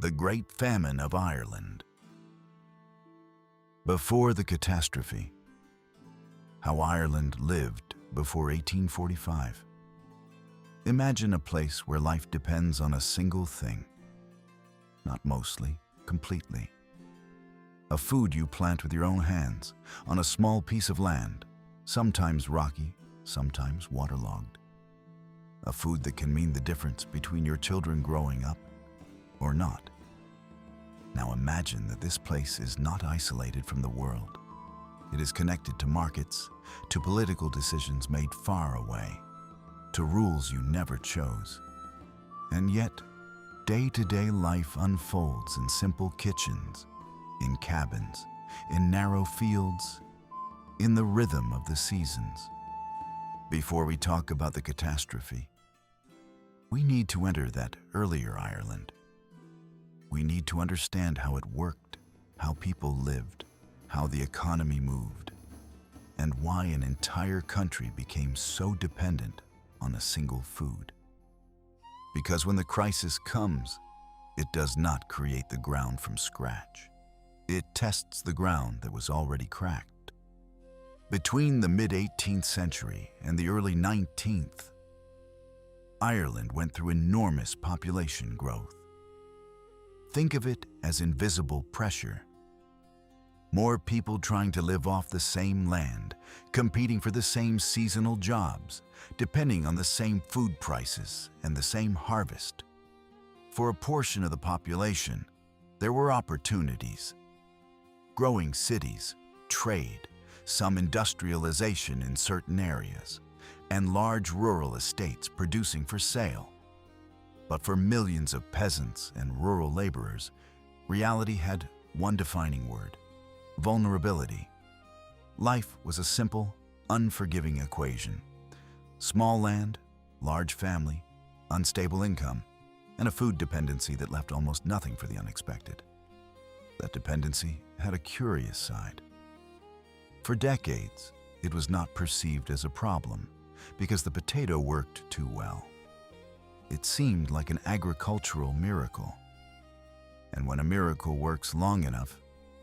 The Great Famine of Ireland. Before the catastrophe. How Ireland lived before 1845. Imagine a place where life depends on a single thing. Not mostly, completely. A food you plant with your own hands on a small piece of land, sometimes rocky, sometimes waterlogged. A food that can mean the difference between your children growing up or not. Now imagine that this place is not isolated from the world. It is connected to markets, to political decisions made far away, to rules you never chose. And yet, day-to-day life unfolds in simple kitchens, in cabins, in narrow fields, in the rhythm of the seasons. Before we talk about the catastrophe, we need to enter that earlier Ireland. We need to understand how it worked, how people lived, how the economy moved, and why an entire country became so dependent on a single food. Because when the crisis comes, it does not create the ground from scratch. It tests the ground that was already cracked. Between the mid-18th century and the early 19th, Ireland went through enormous population growth. Think of it as invisible pressure. More people trying to live off the same land, competing for the same seasonal jobs, depending on the same food prices and the same harvest. For a portion of the population, there were opportunities. Growing cities, trade, some industrialization in certain areas, and large rural estates producing for sale. But for millions of peasants and rural laborers, reality had one defining word: vulnerability. Life was a simple, unforgiving equation. Small land, large family, unstable income, and a food dependency that left almost nothing for the unexpected. That dependency had a curious side. For decades, it was not perceived as a problem because the potato worked too well. It seemed like an agricultural miracle. And when a miracle works long enough,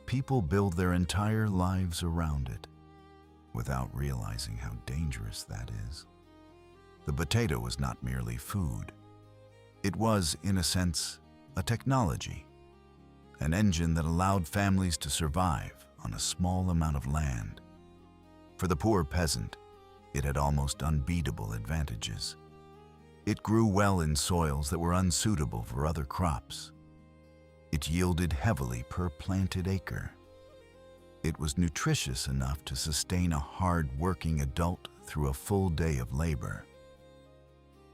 people build their entire lives around it, without realizing how dangerous that is. The potato was not merely food. It was, in a sense, a technology, an engine that allowed families to survive on a small amount of land. For the poor peasant, it had almost unbeatable advantages. It grew well in soils that were unsuitable for other crops. It yielded heavily per planted acre. It was nutritious enough to sustain a hard-working adult through a full day of labor.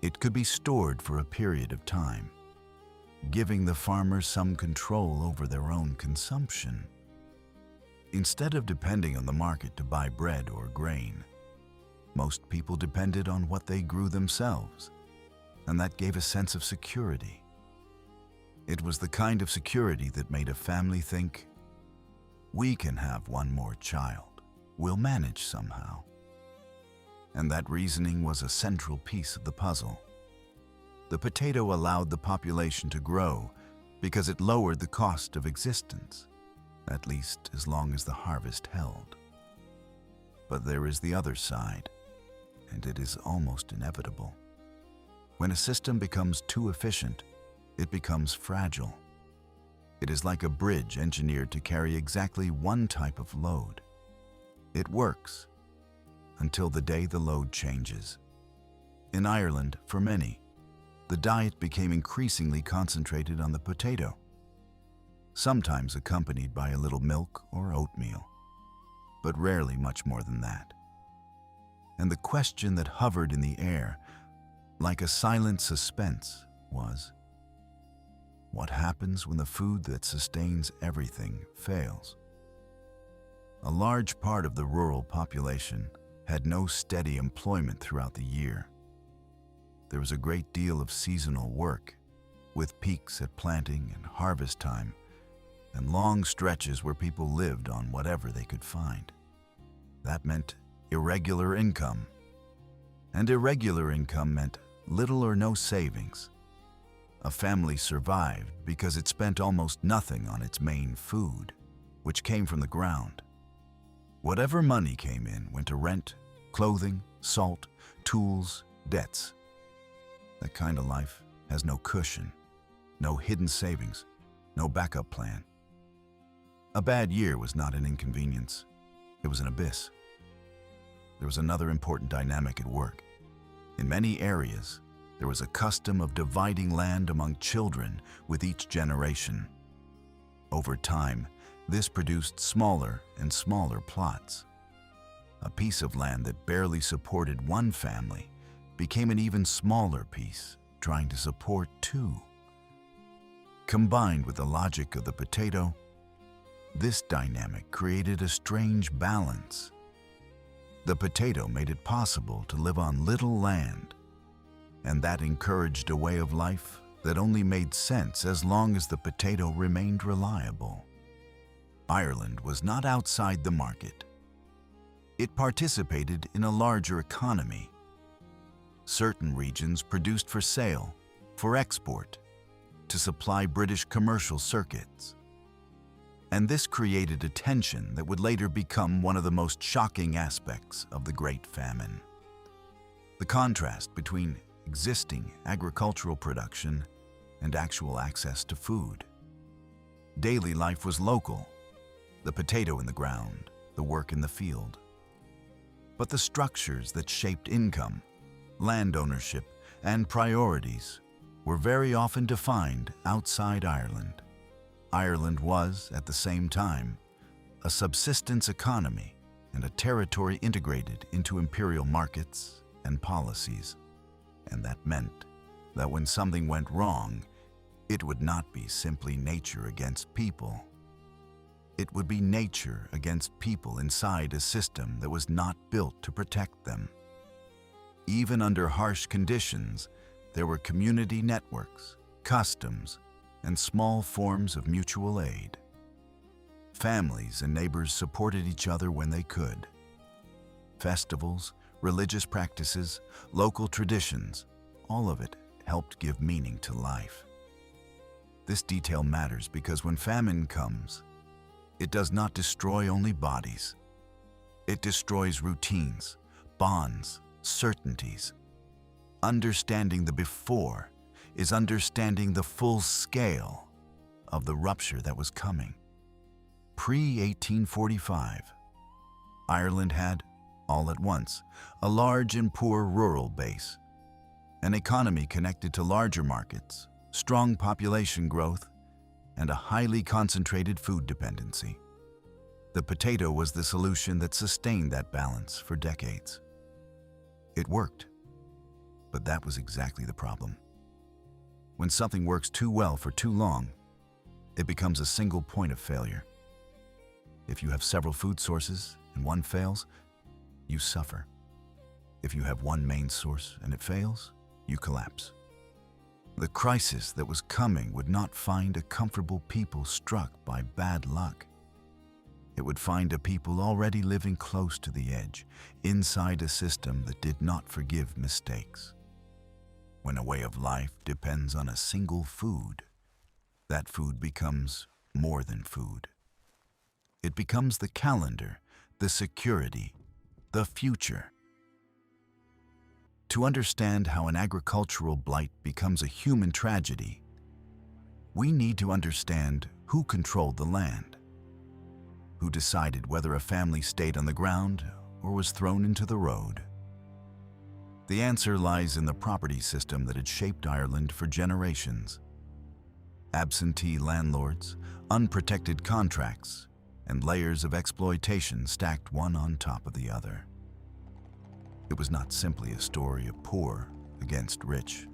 It could be stored for a period of time, giving the farmer some control over their own consumption. Instead of depending on the market to buy bread or grain, most people depended on what they grew themselves, and that gave a sense of security. It was the kind of security that made a family think, we can have one more child, we'll manage somehow. And that reasoning was a central piece of the puzzle. The potato allowed the population to grow because it lowered the cost of existence, at least as long as the harvest held. But there is the other side, and it is almost inevitable. When a system becomes too efficient, it becomes fragile. It is like a bridge engineered to carry exactly one type of load. It works until the day the load changes. In Ireland, for many, the diet became increasingly concentrated on the potato, sometimes accompanied by a little milk or oatmeal, but rarely much more than that. And the question that hovered in the air, like a silent suspense, was, what happens when the food that sustains everything fails? A large part of the rural population had no steady employment throughout the year. There was a great deal of seasonal work, with peaks at planting and harvest time, and long stretches where people lived on whatever they could find. That meant irregular income, and irregular income meant little or no savings. A family survived because it spent almost nothing on its main food, which came from the ground. Whatever money came in went to rent, clothing, salt, tools, debts. That kind of life has no cushion, no hidden savings, no backup plan. A bad year was not an inconvenience. It was an abyss. There was another important dynamic at work. In many areas, there was a custom of dividing land among children with each generation. Over time, this produced smaller and smaller plots. A piece of land that barely supported one family became an even smaller piece, trying to support two. Combined with the logic of the potato, this dynamic created a strange balance. The potato made it possible to live on little land, and that encouraged a way of life that only made sense as long as the potato remained reliable. Ireland was not outside the market. It participated in a larger economy. Certain regions produced for sale, for export, to supply British commercial circuits. And this created a tension that would later become one of the most shocking aspects of the Great Famine. The contrast between existing agricultural production and actual access to food. Daily life was local, the potato in the ground, the work in the field. But the structures that shaped income, land ownership, and priorities were very often defined outside Ireland. Ireland was, at the same time, a subsistence economy and a territory integrated into imperial markets and policies. And that meant that when something went wrong, it would not be simply nature against people. It would be nature against people inside a system that was not built to protect them. Even under harsh conditions, there were community networks, customs, and small forms of mutual aid. Families and neighbors supported each other when they could. Festivals, religious practices, local traditions, all of it helped give meaning to life. This detail matters because when famine comes, it does not destroy only bodies. It destroys routines, bonds, certainties. Understanding the before is understanding the full scale of the rupture that was coming. Pre-1845, Ireland had, all at once, a large and poor rural base, an economy connected to larger markets, strong population growth, and a highly concentrated food dependency. The potato was the solution that sustained that balance for decades. It worked, but that was exactly the problem. When something works too well for too long, it becomes a single point of failure. If you have several food sources and one fails, you suffer. If you have one main source and it fails, you collapse. The crisis that was coming would not find a comfortable people struck by bad luck. It would find a people already living close to the edge, inside a system that did not forgive mistakes. When a way of life depends on a single food, that food becomes more than food. It becomes the calendar, the security, the future. To understand how an agricultural blight becomes a human tragedy, we need to understand who controlled the land, who decided whether a family stayed on the ground or was thrown into the road. The answer lies in the property system that had shaped Ireland for generations. Absentee landlords, unprotected contracts, and layers of exploitation stacked one on top of the other. It was not simply a story of poor against rich.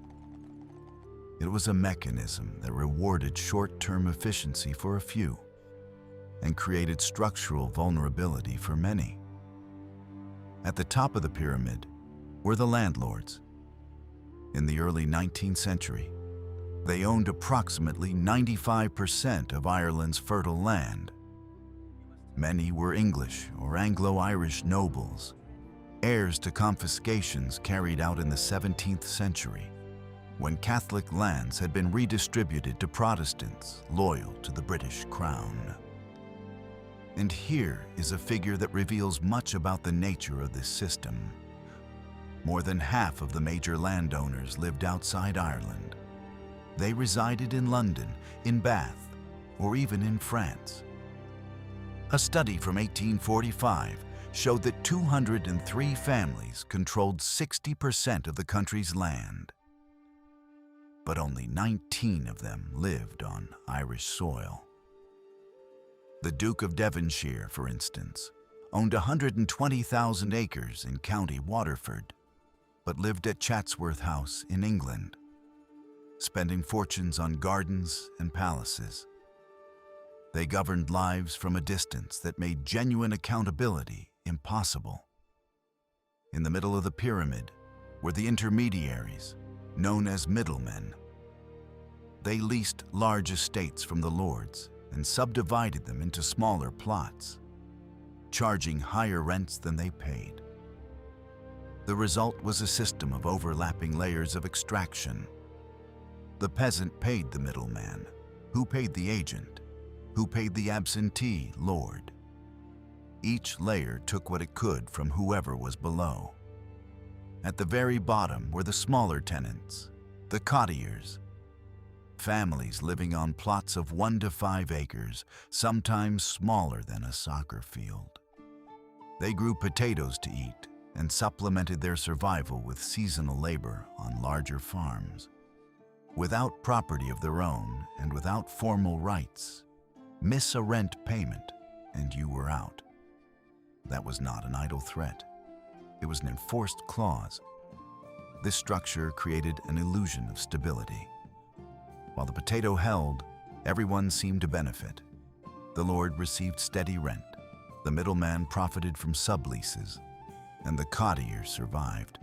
It was a mechanism that rewarded short-term efficiency for a few and created structural vulnerability for many. At the top of the pyramid were the landlords. In the early 19th century, they owned approximately 95% of Ireland's fertile land. Many were English or Anglo-Irish nobles, heirs to confiscations carried out in the 17th century. when Catholic lands had been redistributed to Protestants loyal to the British Crown. And here is a figure that reveals much about the nature of this system. More than half of the major landowners lived outside Ireland. They resided in London, in Bath, or even in France. A study from 1845 showed that 203 families controlled 60% of the country's land. But only 19 of them lived on Irish soil. The Duke of Devonshire, for instance, owned 120,000 acres in County Waterford, but lived at Chatsworth House in England, spending fortunes on gardens and palaces. They governed lives from a distance that made genuine accountability impossible. In the middle of the pyramid were the intermediaries, known as middlemen. They leased large estates from the lords and subdivided them into smaller plots, charging higher rents than they paid. The result was a system of overlapping layers of extraction. The peasant paid the middleman, who paid the agent, who paid the absentee lord. Each layer took what it could from whoever was below. At the very bottom were the smaller tenants, the cottagers, families living on plots of 1 to 5 acres, sometimes smaller than a soccer field. They grew potatoes to eat and supplemented their survival with seasonal labor on larger farms. Without property of their own and without formal rights, miss a rent payment and you were out. That was not an idle threat. It was an enforced clause. This structure created an illusion of stability. While the potato held, everyone seemed to benefit. The lord received steady rent, the middleman profited from subleases, and the cottager survived.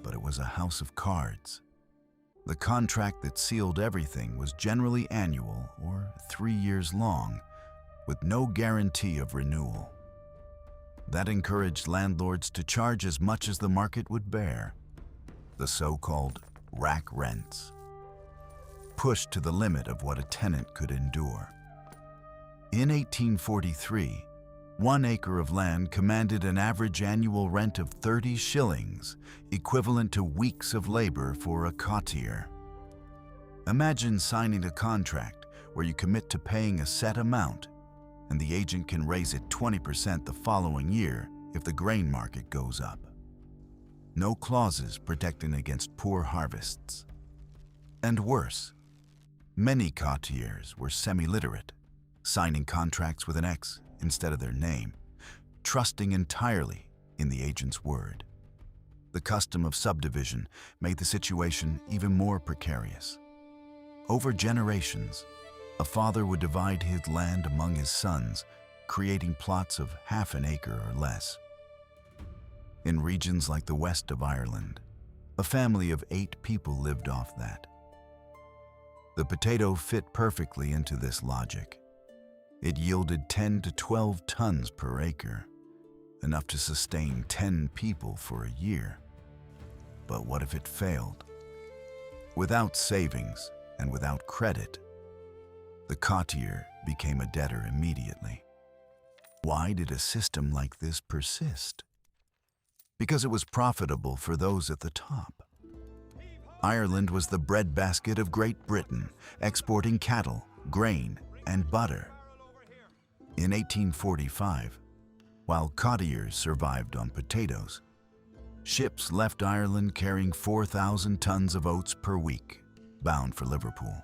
But it was a house of cards. The contract that sealed everything was generally annual or 3 years long, with no guarantee of renewal. That encouraged landlords to charge as much as the market would bear, the so-called rack rents, pushed to the limit of what a tenant could endure. In 1843, 1 acre of land commanded an average annual rent of 30 shillings, equivalent to weeks of labor for a cottager. Imagine signing a contract where you commit to paying a set amount, and the agent can raise it 20% the following year if the grain market goes up. No clauses protecting against poor harvests. And worse, many cottagers were semi-literate, signing contracts with an X instead of their name, trusting entirely in the agent's word. The custom of subdivision made the situation even more precarious. Over generations, a father would divide his land among his sons, creating plots of half an acre or less. In regions like the west of Ireland, a family of 8 people lived off that. The potato fit perfectly into this logic. It yielded 10 to 12 tons per acre, enough to sustain 10 people for a year. But what if it failed? Without savings and without credit, the cottager became a debtor immediately. Why did a system like this persist? Because it was profitable for those at the top. Ireland was the breadbasket of Great Britain, exporting cattle, grain, and butter. In 1845, while cottagers survived on potatoes, ships left Ireland carrying 4,000 tons of oats per week, bound for Liverpool.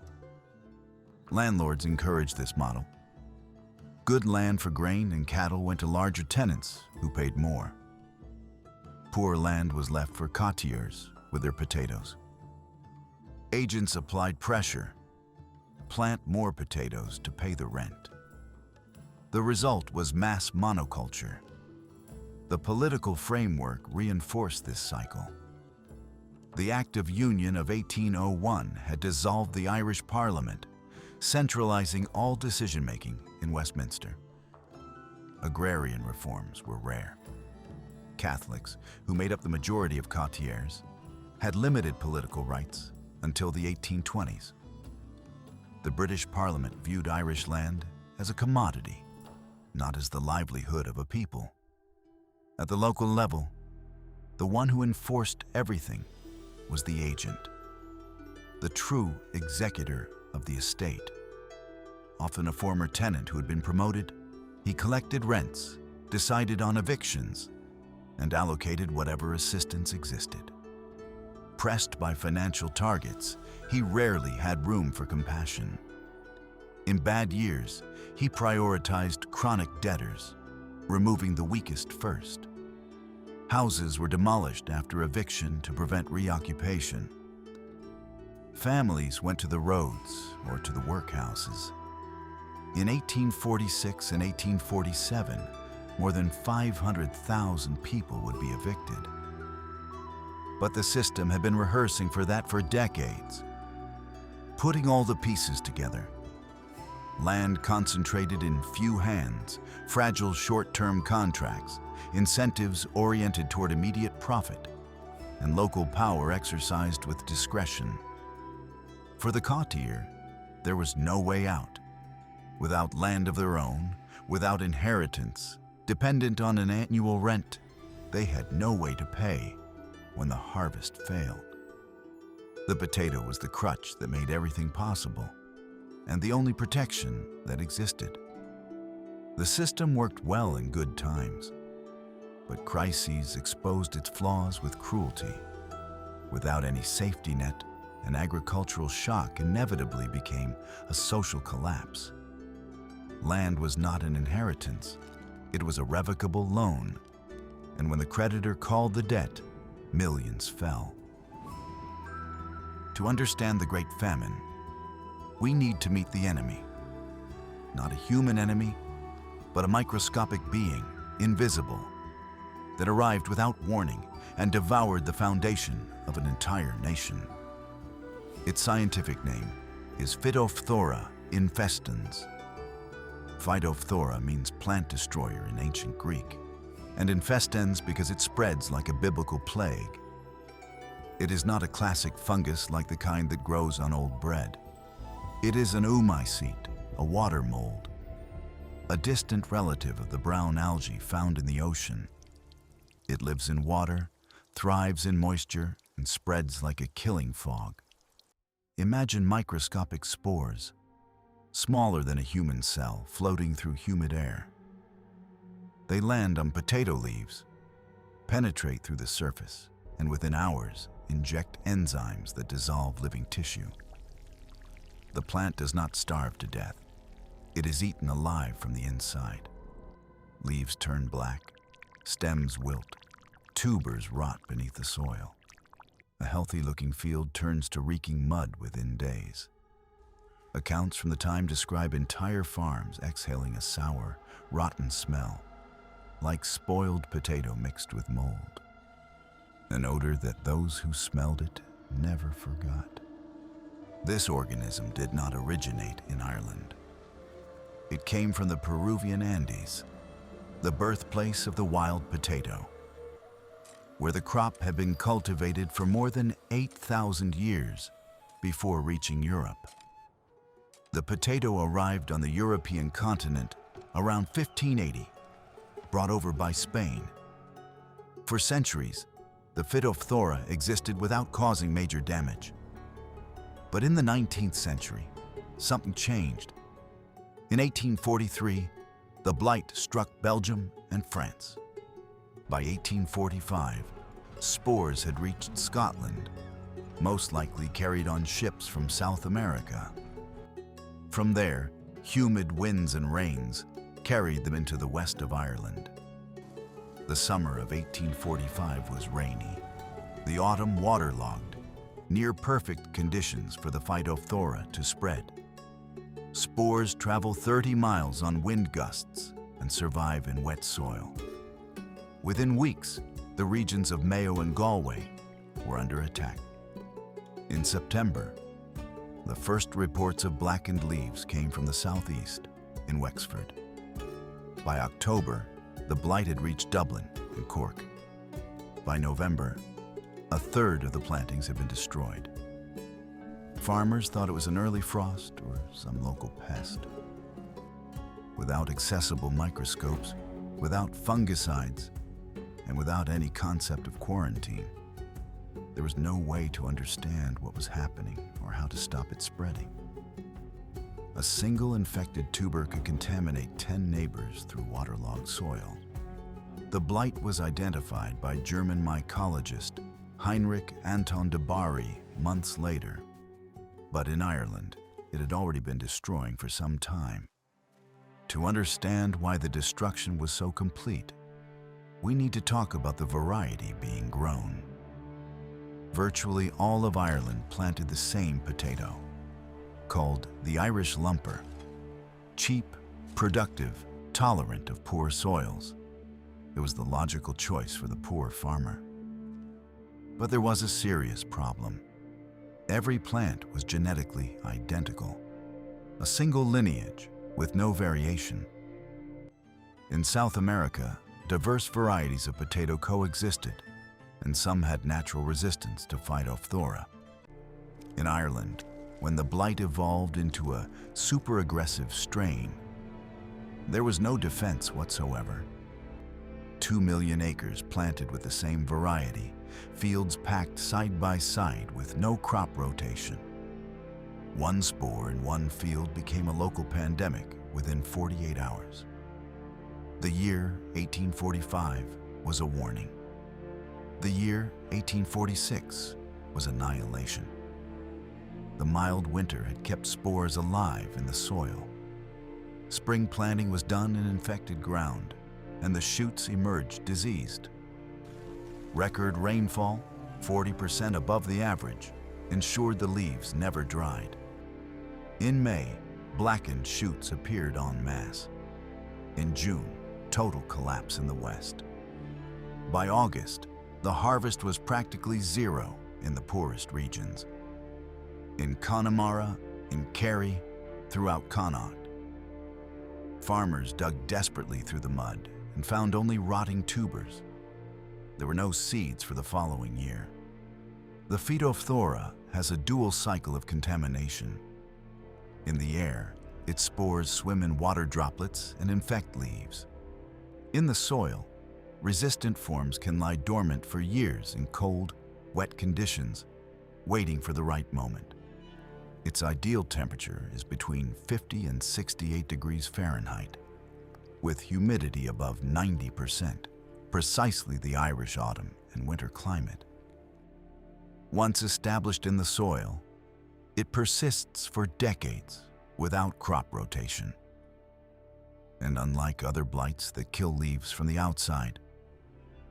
Landlords encouraged this model. Good land for grain and cattle went to larger tenants who paid more. Poor land was left for cottagers with their potatoes. Agents applied pressure. Plant more potatoes to pay the rent. The result was mass monoculture. The political framework reinforced this cycle. The Act of Union of 1801 had dissolved the Irish Parliament, centralizing all decision-making in Westminster. Agrarian reforms were rare. Catholics, who made up the majority of cottagers, had limited political rights until the 1820s. The British Parliament viewed Irish land as a commodity, not as the livelihood of a people. At the local level, the one who enforced everything was the agent, the true executor of the estate. Often a former tenant who had been promoted, he collected rents, decided on evictions, and allocated whatever assistance existed. Pressed by financial targets, he rarely had room for compassion. In bad years, he prioritized chronic debtors, removing the weakest first. Houses were demolished after eviction to prevent reoccupation. Families went to the roads or to the workhouses. In 1846 and 1847, more than 500,000 people would be evicted. But the system had been rehearsing for that for decades. Putting all the pieces together, land concentrated in few hands, fragile short-term contracts, incentives oriented toward immediate profit, and local power exercised with discretion. For the courtier, there was no way out. Without land of their own, without inheritance, dependent on an annual rent, they had no way to pay when the harvest failed. The potato was the crutch that made everything possible, and the only protection that existed. The system worked well in good times, but crises exposed its flaws with cruelty. Without any safety net, an agricultural shock inevitably became a social collapse. Land was not an inheritance, it was a revocable loan, and when the creditor called the debt, millions fell. To understand the Great Famine, we need to meet the enemy. Not a human enemy, but a microscopic being, invisible, that arrived without warning and devoured the foundation of an entire nation. Its scientific name is Phytophthora infestans. Phytophthora means plant destroyer in ancient Greek, and infestans because it spreads like a biblical plague. It is not a classic fungus like the kind that grows on old bread. It is an oomycete, a water mold, a distant relative of the brown algae found in the ocean. It lives in water, thrives in moisture, and spreads like a killing fog. Imagine microscopic spores, smaller than a human cell, floating through humid air. They land on potato leaves, penetrate through the surface, and within hours inject enzymes that dissolve living tissue. The plant does not starve to death. It is eaten alive from the inside. Leaves turn black, stems wilt, tubers rot beneath the soil. A healthy-looking field turns to reeking mud within days. Accounts from the time describe entire farms exhaling a sour, rotten smell, like spoiled potato mixed with mold. An odor that those who smelled it never forgot. This organism did not originate in Ireland. It came from the Peruvian Andes, the birthplace of the wild potato, where the crop had been cultivated for more than 8,000 years before reaching Europe. The potato arrived on the European continent around 1580, brought over by Spain. For centuries, the Phytophthora existed without causing major damage. But in the 19th century, something changed. In 1843, the blight struck Belgium and France. By 1845, spores had reached Scotland, most likely carried on ships from South America. From there, humid winds and rains carried them into the west of Ireland. The summer of 1845 was rainy, the autumn waterlogged, near-perfect conditions for the Phytophthora to spread. Spores travel 30 miles on wind gusts and survive in wet soil. Within weeks, the regions of Mayo and Galway were under attack. In September, the first reports of blackened leaves came from the southeast in Wexford. By October, the blight had reached Dublin and Cork. By November, A third of the plantings had been destroyed. Farmers thought it was an early frost or some local pest. Without accessible microscopes, without fungicides, and without any concept of quarantine, there was no way to understand what was happening or how to stop it spreading. A single infected tuber could contaminate 10 neighbors through waterlogged soil. The blight was identified by German mycologist Heinrich Anton de Bari months later. But in Ireland, it had already been destroying for some time. To understand why the destruction was so complete, we need to talk about the variety being grown. Virtually all of Ireland planted the same potato, called the Irish lumper. Cheap, productive, tolerant of poor soils. It was the logical choice for the poor farmer. But there was a serious problem. Every plant was genetically identical, a single lineage with no variation. In South America, diverse varieties of potato coexisted, and some had natural resistance to Phytophthora. In Ireland, when the blight evolved into a super-aggressive strain, there was no defense whatsoever. 2 million acres planted with the same variety, fields packed side by side with no crop rotation. One spore in one field became a local pandemic within 48 hours. The year 1845 was a warning. The year 1846 was annihilation. The mild winter had kept spores alive in the soil. Spring planting was done in infected ground, and the shoots emerged diseased. Record rainfall, 40% above the average, ensured the leaves never dried. In May, blackened shoots appeared en masse. In June, total collapse in the west. By August, the harvest was practically zero in the poorest regions. In Connemara, in Kerry, throughout Connaught. Farmers dug desperately through the mud and found only rotting tubers. There were no seeds for the following year. The Phytophthora has a dual cycle of contamination. In the air, its spores swim in water droplets and infect leaves. In the soil, resistant forms can lie dormant for years in cold, wet conditions, waiting for the right moment. Its ideal temperature is between 50 and 68 degrees Fahrenheit, with humidity above 90%, precisely the Irish autumn and winter climate. Once established in the soil, it persists for decades without crop rotation. And unlike other blights that kill leaves from the outside,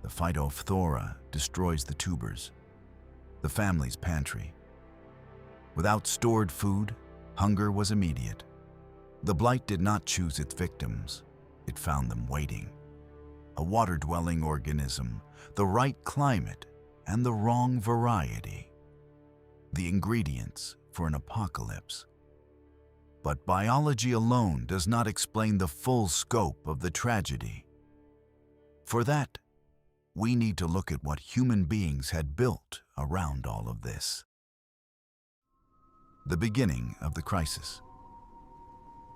the Phytophthora destroys the tubers, the family's pantry. Without stored food, hunger was immediate. The blight did not choose its victims, it found them waiting. A water-dwelling organism, the right climate, and the wrong variety. The ingredients for an apocalypse. But biology alone does not explain the full scope of the tragedy. For that, we need to look at what human beings had built around all of this. The beginning of the crisis.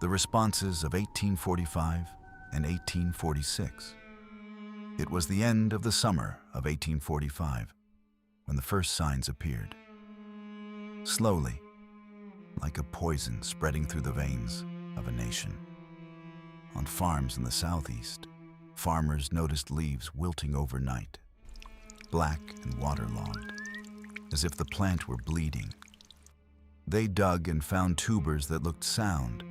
The responses of 1845 and 1846. It was the end of the summer of 1845 when the first signs appeared. Slowly, like a poison spreading through the veins of a nation. On farms in the southeast, farmers noticed leaves wilting overnight, black and waterlogged, as if the plant were bleeding. They dug and found tubers that looked sound,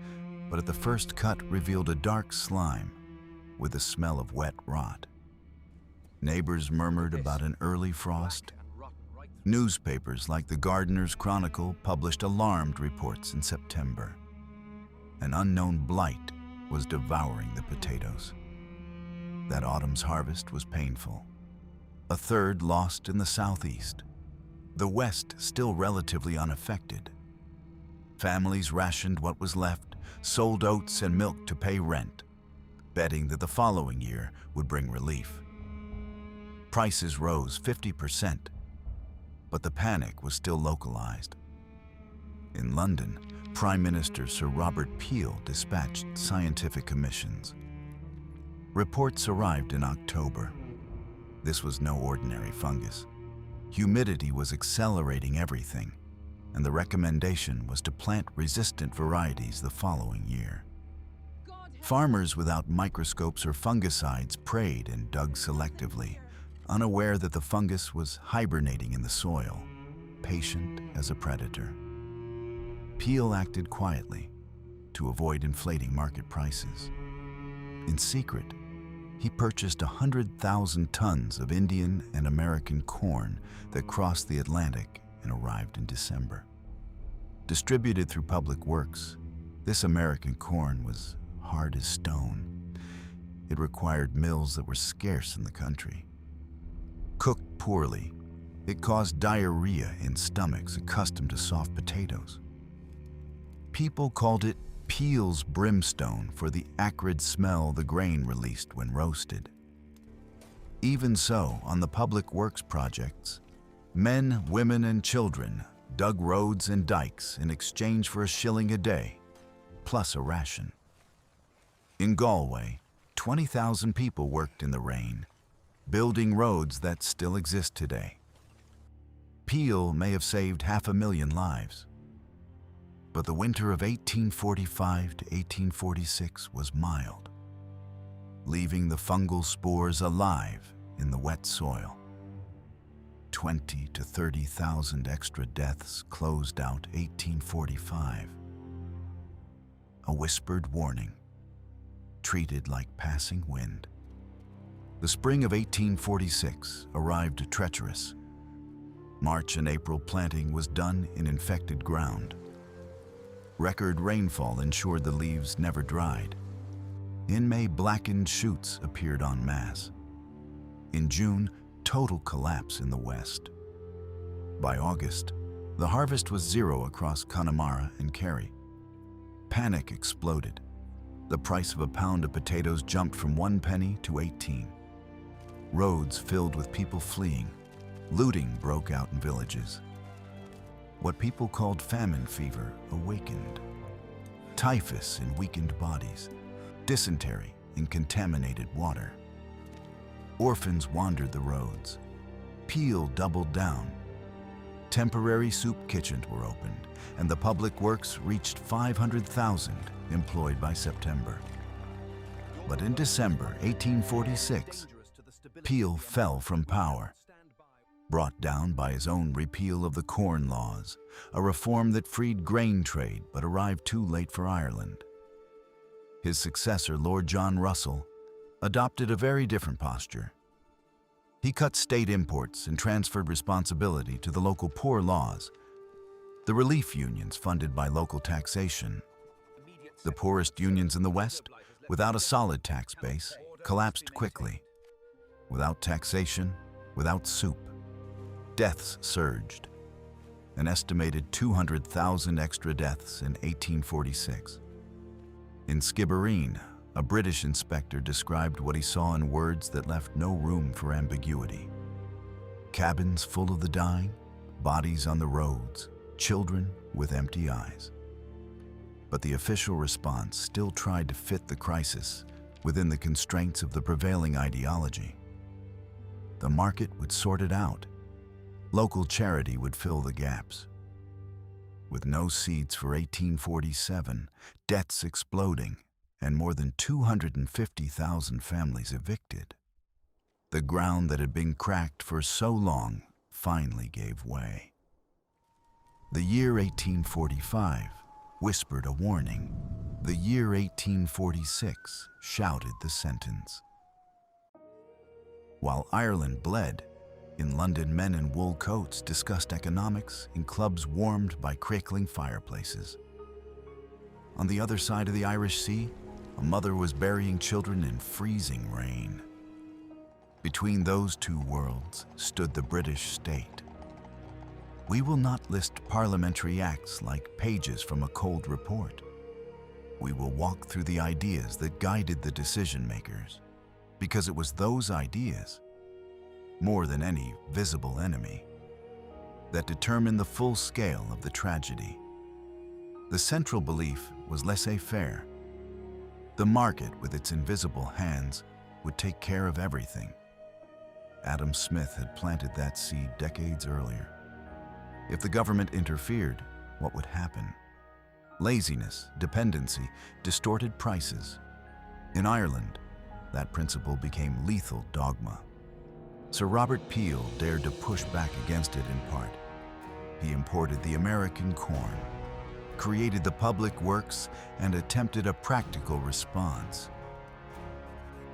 but at the first cut revealed a dark slime with the smell of wet rot. Neighbors murmured about an early frost. Newspapers like the Gardener's Chronicle published alarmed reports in September. An unknown blight was devouring the potatoes. That autumn's harvest was painful. A third lost in the southeast. The west still relatively unaffected. Families rationed what was left, sold oats and milk to pay rent, betting that the following year would bring relief. Prices rose 50%. but the panic was still localized. In London, Prime Minister Sir Robert Peel dispatched scientific commissions. Reports arrived in October. This was no ordinary fungus. Humidity was accelerating everything, and the recommendation was to plant resistant varieties the following year. Farmers without microscopes or fungicides prayed and dug selectively, unaware that the fungus was hibernating in the soil, patient as a predator. Peel acted quietly to avoid inflating market prices. In secret, he purchased 100,000 tons of Indian and American corn that crossed the Atlantic and arrived in December. Distributed through public works, this American corn was hard as stone. It required mills that were scarce in the country. Cooked poorly, it caused diarrhea in stomachs accustomed to soft potatoes. People called it Peel's brimstone for the acrid smell the grain released when roasted. Even so, on the public works projects, men, women, and children dug roads and dikes in exchange for $1 a day, plus a ration. In Galway, 20,000 people worked in the rain, building roads that still exist today. Peel may have saved 500,000 lives. But the winter of 1845 to 1846 was mild, leaving the fungal spores alive in the wet soil. 20 to 30,000 extra deaths closed out 1845. A whispered warning, treated like passing wind. The spring of 1846 arrived treacherous. March and April planting was done in infected ground. Record rainfall ensured the leaves never dried. In May, blackened shoots appeared en masse. In June, total collapse in the West. By August, the harvest was zero across Connemara and Kerry. Panic exploded. The price of a pound of potatoes jumped from 1 penny to 18. Roads filled with people fleeing. Looting broke out in villages. What people called famine fever awakened. Typhus in weakened bodies, dysentery in contaminated water. Orphans wandered the roads. Peel doubled down. Temporary soup kitchens were opened, and the public works reached 500,000 employed by September. But in December 1846, Peel fell from power, brought down by his own repeal of the Corn Laws, a reform that freed grain trade but arrived too late for Ireland. His successor, Lord John Russell, adopted a very different posture. He cut state imports and transferred responsibility to the local poor laws, the relief unions funded by local taxation. The poorest unions in the West, without a solid tax base, collapsed quickly. Without taxation, without soup, deaths surged. An estimated 200,000 extra deaths in 1846. In Skibbereen, a British inspector described what he saw in words that left no room for ambiguity. Cabins full of the dying, bodies on the roads, children with empty eyes. But the official response still tried to fit the crisis within the constraints of the prevailing ideology. The market would sort it out. Local charity would fill the gaps. With no seeds for 1847, debts exploding, and more than 250,000 families evicted, the ground that had been cracked for so long finally gave way. The year 1845 whispered a warning. The year 1846 shouted the sentence. While Ireland bled, in London men in wool coats discussed economics in clubs warmed by crackling fireplaces. On the other side of the Irish Sea, a mother was burying children in freezing rain. Between those two worlds stood the British state. We will not list parliamentary acts like pages from a cold report. We will walk through the ideas that guided the decision makers, because it was those ideas, more than any visible enemy, that determine the full scale of the tragedy. The central belief was laissez-faire. The market, with its invisible hands, would take care of everything. Adam Smith had planted that seed decades earlier. If the government interfered, what would happen? Laziness, dependency, distorted prices. In Ireland, that principle became lethal dogma. Sir Robert Peel dared to push back against it in part. He imported the American corn, created the public works, and attempted a practical response.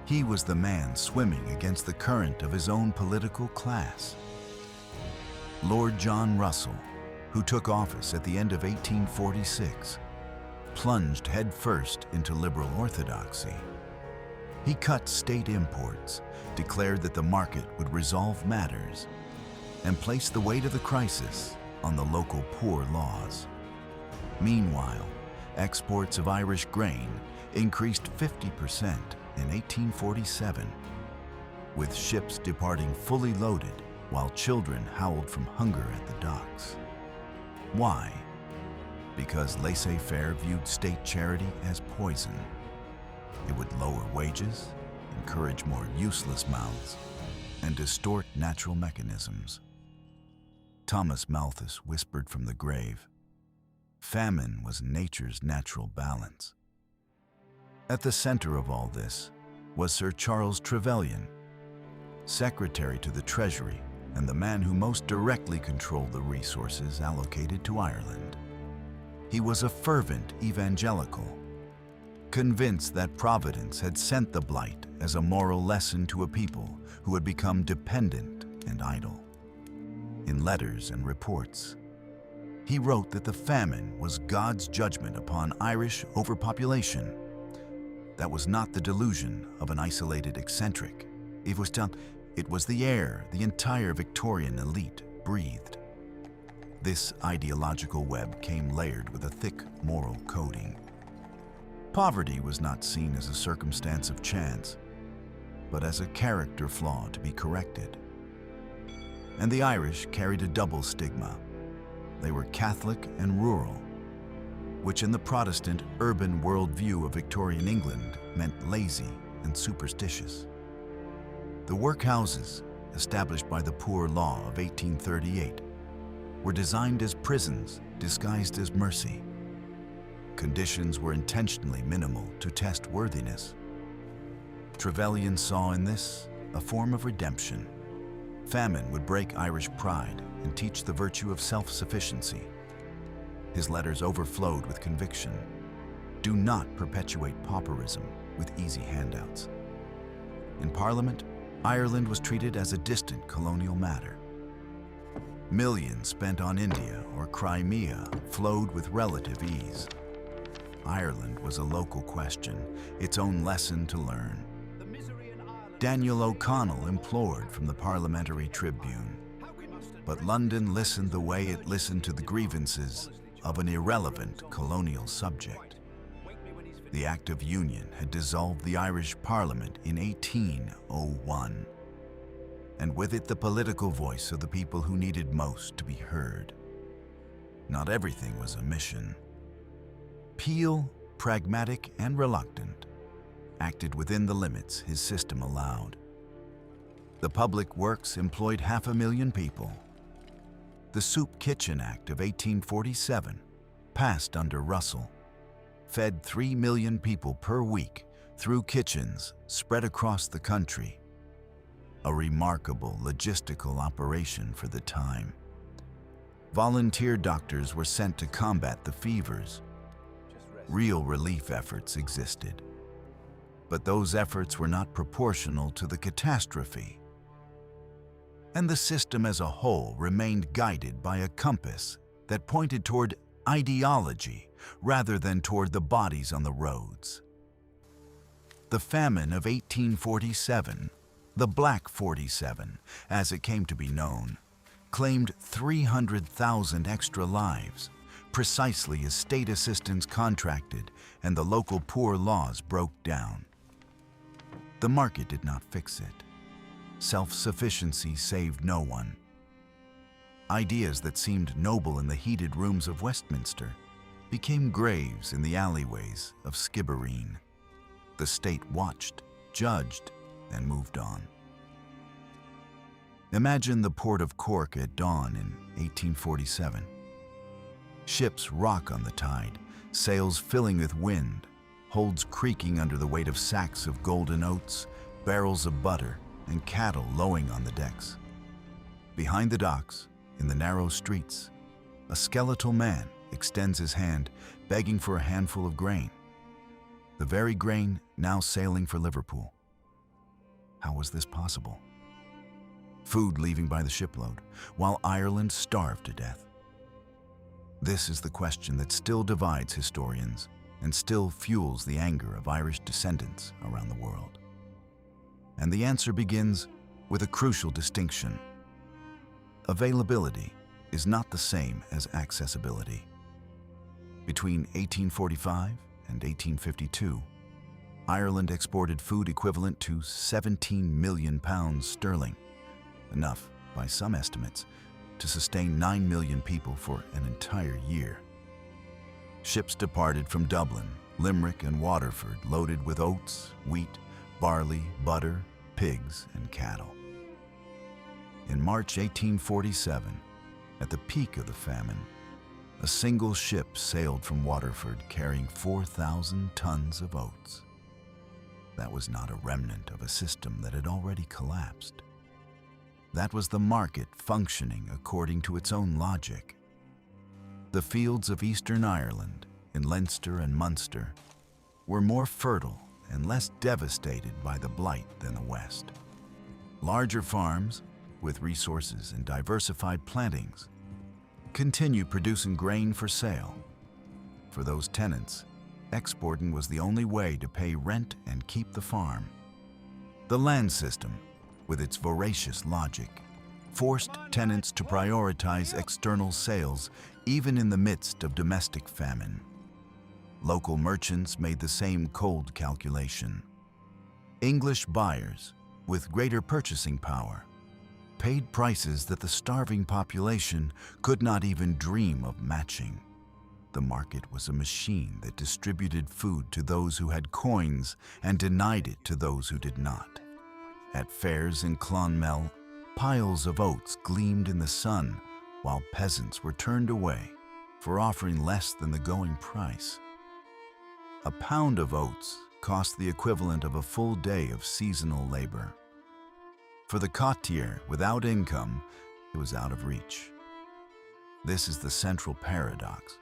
He was the man swimming against the current of his own political class. Lord John Russell, who took office at the end of 1846, plunged headfirst into liberal orthodoxy. He cut state imports, declared that the market would resolve matters, and placed the weight of the crisis on the local poor laws. Meanwhile, exports of Irish grain increased 50% in 1847, with ships departing fully loaded while children howled from hunger at the docks. Why? Because laissez-faire viewed state charity as poison. It would lower wages, encourage more useless mouths, and distort natural mechanisms. Thomas Malthus whispered from the grave, "Famine was nature's natural balance." At the center of all this was Sir Charles Trevelyan, Secretary to the Treasury and the man who most directly controlled the resources allocated to Ireland. He was a fervent evangelical, convinced that Providence had sent the blight as a moral lesson to a people who had become dependent and idle. In letters and reports, he wrote that the famine was God's judgment upon Irish overpopulation. That was not the delusion of an isolated eccentric. It was the air the entire Victorian elite breathed. This ideological web came layered with a thick moral coating. Poverty was not seen as a circumstance of chance, but as a character flaw to be corrected. And the Irish carried a double stigma. They were Catholic and rural, which in the Protestant urban worldview of Victorian England meant lazy and superstitious. The workhouses, established by the Poor Law of 1838, were designed as prisons disguised as mercy. Conditions were intentionally minimal to test worthiness. Trevelyan saw in this a form of redemption. Famine would break Irish pride and teach the virtue of self-sufficiency. His letters overflowed with conviction. Do not perpetuate pauperism with easy handouts. In Parliament, Ireland was treated as a distant colonial matter. Millions spent on India or Crimea flowed with relative ease. Ireland was a local question, its own lesson to learn. Daniel O'Connell implored from the Parliamentary Tribune, but London listened the way it listened to the grievances of an irrelevant colonial subject. The Act of Union had dissolved the Irish Parliament in 1801, and with it the political voice of the people who needed most to be heard. Not everything was a mission. Peel, pragmatic and reluctant, acted within the limits his system allowed. The public works employed 500,000 people. The Soup Kitchen Act of 1847, passed under Russell, fed 3 million people per week through kitchens spread across the country. A remarkable logistical operation for the time. Volunteer doctors were sent to combat the fevers. Real relief efforts existed, but those efforts were not proportional to the catastrophe. And the system as a whole remained guided by a compass that pointed toward ideology rather than toward the bodies on the roads. The famine of 1847, the Black 47, as it came to be known, claimed 300,000 extra lives, precisely as state assistance contracted and the local poor laws broke down. The market did not fix it. Self-sufficiency saved no one. Ideas that seemed noble in the heated rooms of Westminster became graves in the alleyways of Skibbereen. The state watched, judged, and moved on. Imagine the port of Cork at dawn in 1847. Ships rock on the tide, sails filling with wind, holds creaking under the weight of sacks of golden oats, barrels of butter, and cattle lowing on the decks. Behind the docks, in the narrow streets, a skeletal man extends his hand, begging for a handful of grain. The very grain now sailing for Liverpool. How was this possible? Food leaving by the shipload, while Ireland starved to death. This is the question that still divides historians and still fuels the anger of Irish descendants around the world. And the answer begins with a crucial distinction. Availability is not the same as accessibility. Between 1845 and 1852, Ireland exported food equivalent to 17 million pounds sterling, enough, by some estimates, to sustain 9 million people for an entire year. Ships departed from Dublin, Limerick, and Waterford loaded with oats, wheat, barley, butter, pigs, and cattle. In March 1847, at the peak of the famine, a single ship sailed from Waterford carrying 4,000 tons of oats. That was not a remnant of a system that had already collapsed. That was the market functioning according to its own logic. The fields of Eastern Ireland, in Leinster and Munster, were more fertile and less devastated by the blight than the West. Larger farms, with resources and diversified plantings, continued producing grain for sale. For those tenants, exporting was the only way to pay rent and keep the farm. The land system, with its voracious logic, forced tenants to prioritize external sales even in the midst of domestic famine. Local merchants made the same cold calculation. English buyers, with greater purchasing power, paid prices that the starving population could not even dream of matching. The market was a machine that distributed food to those who had coins and denied it to those who did not. At fairs in Clonmel, piles of oats gleamed in the sun, while peasants were turned away for offering less than the going price. A pound of oats cost the equivalent of a full day of seasonal labor. For the cottier without income, it was out of reach. This is the central paradox.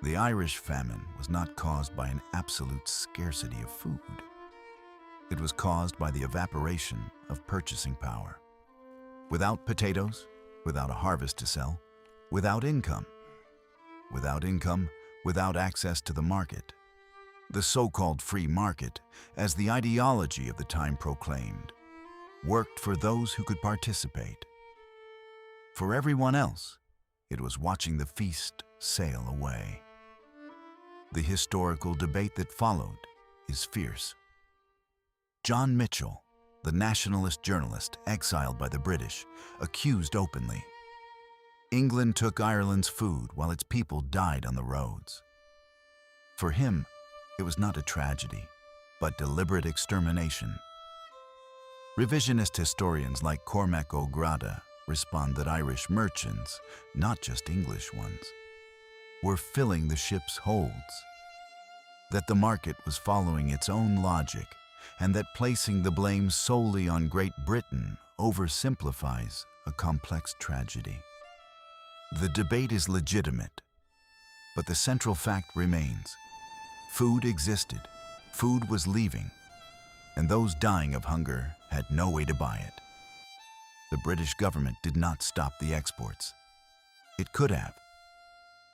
The Irish famine was not caused by an absolute scarcity of food. It was caused by the evaporation of purchasing power. Without potatoes, without a harvest to sell, without income. Without income, without access to the market. The so-called free market, as the ideology of the time proclaimed, worked for those who could participate. For everyone else, it was watching the feast sail away. The historical debate that followed is fierce. John Mitchell, the nationalist journalist exiled by the British, accused openly. England took Ireland's food while its people died on the roads. For him, it was not a tragedy, but deliberate extermination. Revisionist historians like Cormac O'Grada respond that Irish merchants, not just English ones, were filling the ship's holds, that the market was following its own logic, and that placing the blame solely on Great Britain oversimplifies a complex tragedy. The debate is legitimate, but the central fact remains. Food existed, food was leaving, and those dying of hunger had no way to buy it. The British government did not stop the exports. It could have.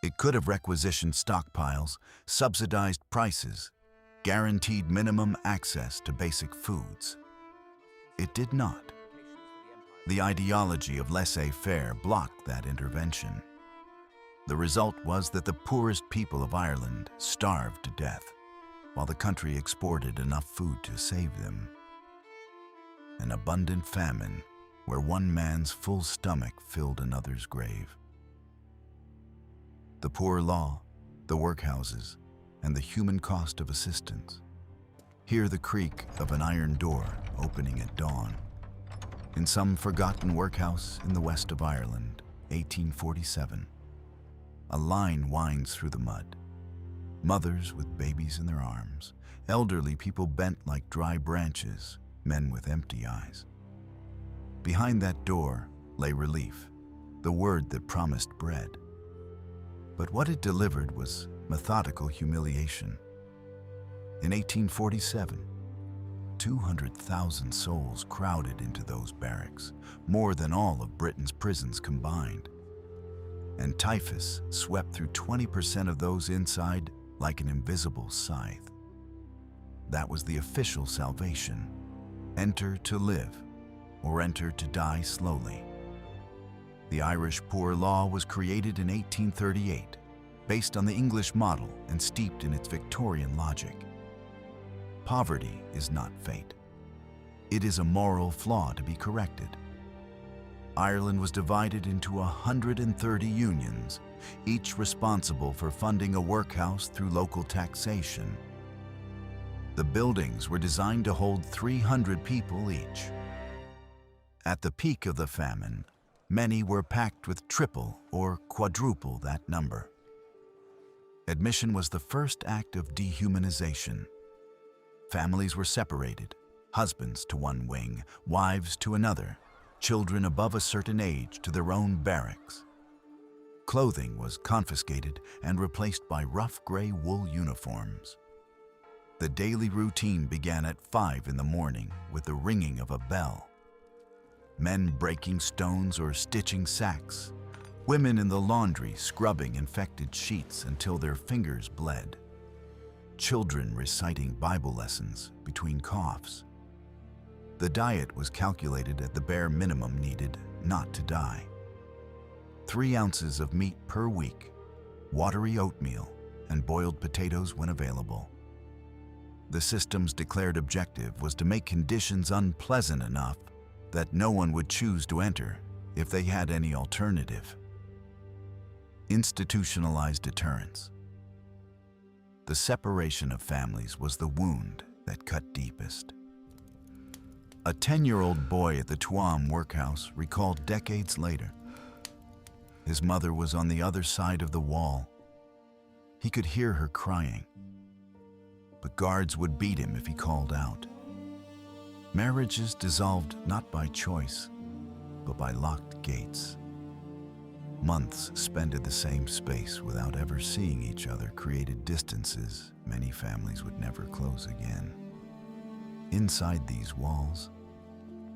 It could have requisitioned stockpiles, subsidized prices, guaranteed minimum access to basic foods. It did not. The ideology of laissez-faire blocked that intervention. The result was that the poorest people of Ireland starved to death, while the country exported enough food to save them. An abundant famine where one man's full stomach filled another's grave. The poor law, the workhouses, and the human cost of assistance. Hear the creak of an iron door opening at dawn. In some forgotten workhouse in the west of Ireland, 1847, a line winds through the mud. Mothers with babies in their arms, elderly people bent like dry branches, men with empty eyes. Behind that door lay relief, the word that promised bread. But what it delivered was methodical humiliation. In 1847, 200,000 souls crowded into those barracks, more than all of Britain's prisons combined. And typhus swept through 20% of those inside like an invisible scythe. That was the official salvation. Enter to live, or enter to die slowly. The Irish Poor Law was created in 1838, based on the English model and steeped in its Victorian logic. Poverty is not fate. It is a moral flaw to be corrected. Ireland was divided into 130 unions, each responsible for funding a workhouse through local taxation. The buildings were designed to hold 300 people each. At the peak of the famine, many were packed with triple or quadruple that number. Admission was the first act of dehumanization. Families were separated, husbands to one wing, wives to another, children above a certain age to their own barracks. Clothing was confiscated and replaced by rough gray wool uniforms. The daily routine began at 5 in the morning with the ringing of a bell. Men breaking stones or stitching sacks, women in the laundry scrubbing infected sheets until their fingers bled, children reciting Bible lessons between coughs. The diet was calculated at the bare minimum needed not to die. 3 ounces of meat per week, watery oatmeal, and boiled potatoes when available. The system's declared objective was to make conditions unpleasant enough that no one would choose to enter if they had any alternative. Institutionalized deterrence. The separation of families was the wound that cut deepest. A 10-year-old boy at the Tuam workhouse recalled decades later. His mother was on the other side of the wall. He could hear her crying, but guards would beat him if he called out. Marriages dissolved not by choice, but by locked gates. Months spent in the same space without ever seeing each other created distances many families would never close again. Inside these walls,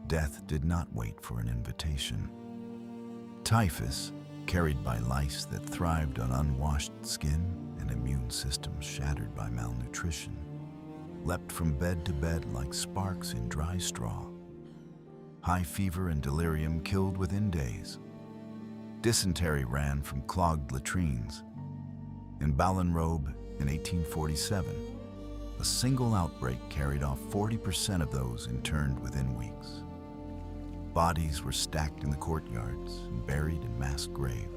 death did not wait for an invitation. Typhus, carried by lice that thrived on unwashed skin and immune systems shattered by malnutrition, leapt from bed to bed like sparks in dry straw. High fever and delirium killed within days. Dysentery ran from clogged latrines. In Ballinrobe in 1847, a single outbreak carried off 40% of those interned within weeks. Bodies were stacked in the courtyards and buried in mass grave.